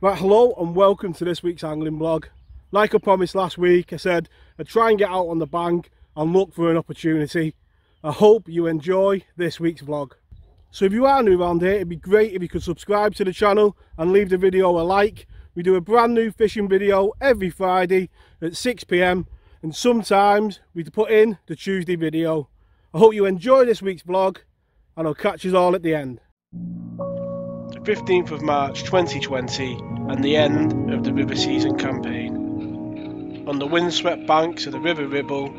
Right, hello and welcome to this week's angling vlog. Like I promised last week, I said I'd try and get out on the bank and look for an opportunity. I hope you enjoy this week's vlog. So if you are new around here, it'd be great if you could subscribe to the channel and leave the video a like. We do a brand new fishing video every Friday at 6 PM and sometimes we put in the Tuesday video. I hope you enjoy this week's vlog and I'll catch you all at the end. The 15th of March 2020 and the end of the river season campaign. On the windswept banks of the River Ribble,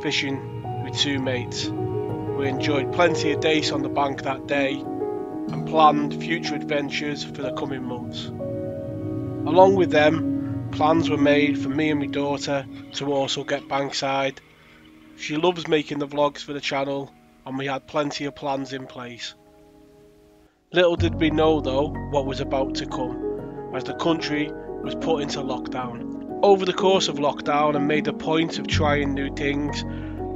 fishing with two mates. We enjoyed plenty of days on the bank that day and planned future adventures for the coming months. Along with them, plans were made for me and my daughter to also get bankside. She loves making the vlogs for the channel and we had plenty of plans in place. Little did we know though what was about to come, as the country was put into lockdown. Over the course of lockdown I made a point of trying new things,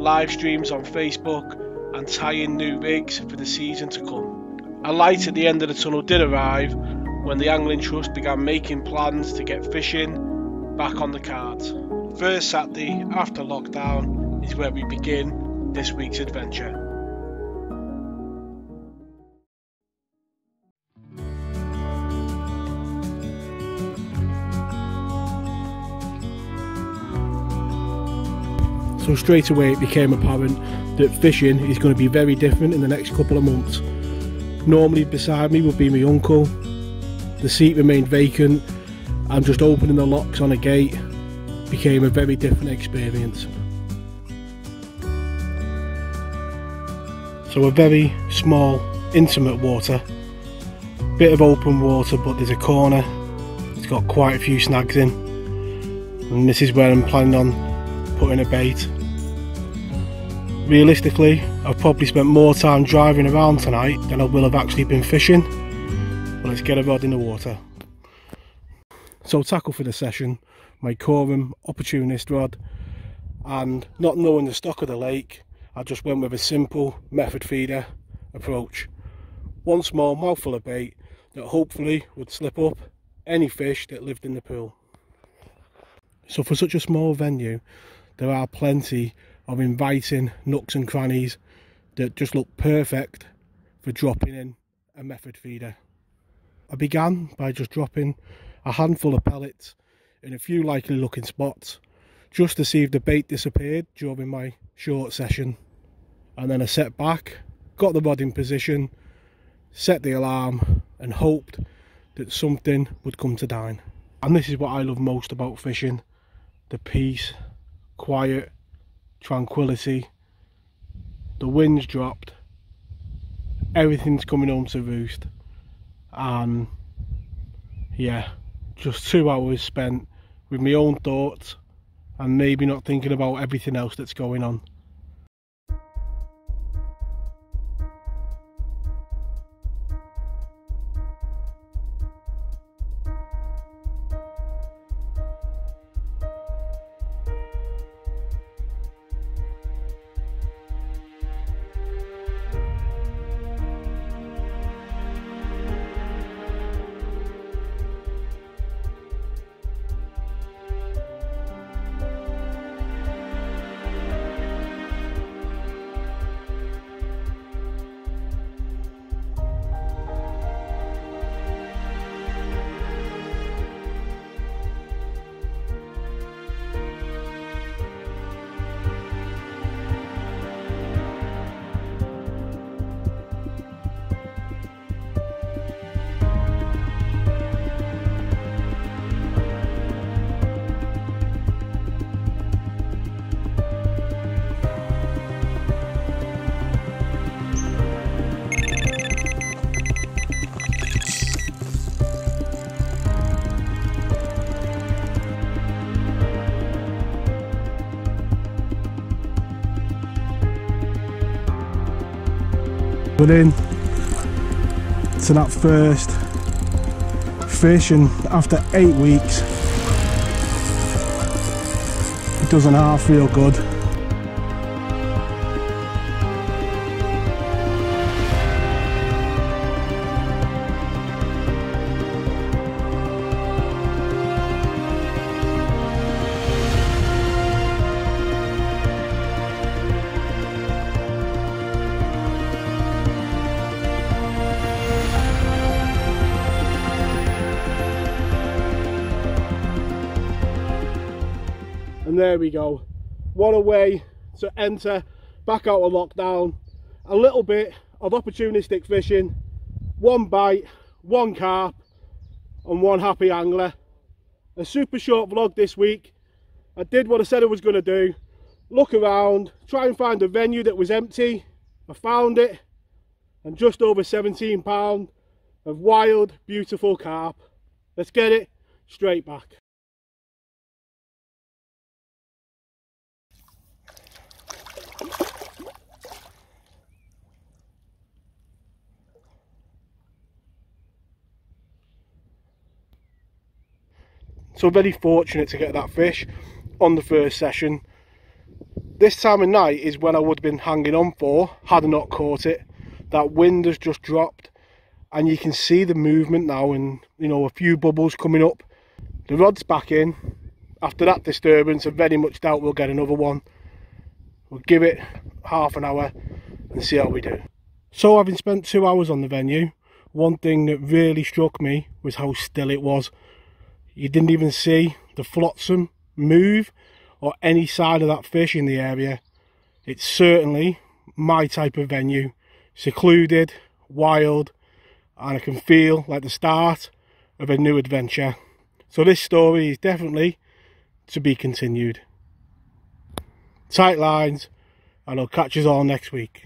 live streams on Facebook and tying new rigs for the season to come. A light at the end of the tunnel did arrive when the Angling Trust began making plans to get fishing back on the cards. First Saturday after lockdown is where we begin this week's adventure. So straight away it became apparent that fishing is going to be very different in the next couple of months. Normally beside me would be my uncle. The seat remained vacant and just opening the locks on a gate became a very different experience. So a very small, intimate water. Bit of open water, but there's a corner. It's got quite a few snags in. And this is where I'm planning on putting a bait. Realistically, I've probably spent more time driving around tonight than I will have actually been fishing. But let's get a rod in the water. So tackle for the session, my Corum Opportunist rod, and not knowing the stock of the lake, I just went with a simple method feeder approach. One small mouthful of bait that hopefully would slip up any fish that lived in the pool. So for such a small venue, there are plenty of inviting nooks and crannies that just look perfect for dropping in a method feeder. I began by just dropping a handful of pellets in a few likely looking spots just to see if the bait disappeared during my short session, and then I set back, got the rod in position, set the alarm and hoped that something would come to dine. And this is what I love most about fishing: the peace, quiet, tranquility. The wind's dropped, everything's coming home to roost, and yeah, just 2 hours spent with my own thoughts and maybe not thinking about everything else that's going on. We're in to that first fish, and after 8 weeks it doesn't half feel good. And there we go. What a way to enter back out of lockdown. A little bit of opportunistic fishing, one bite, one carp and one happy angler. A super short vlog this week. I did what I said I was going to do, look around, try and find a venue that was empty. I found it, and just over 17 pounds of wild, beautiful carp. Let's get it straight back. So very fortunate to get that fish on the first session. This time of night is when I would have been hanging on for, had I not caught it. That wind has just dropped and you can see the movement now, and you know, a few bubbles coming up. The rod's back in. After that disturbance, I very much doubt we'll get another one. We'll give it half an hour and see how we do. So having spent 2 hours on the venue, one thing that really struck me was how still it was. You didn't even see the flotsam move or any side of that fish in the area. It's certainly my type of venue. Secluded, wild, and I can feel like the start of a new adventure. So this story is definitely to be continued. Tight lines, and I'll catch us all next week.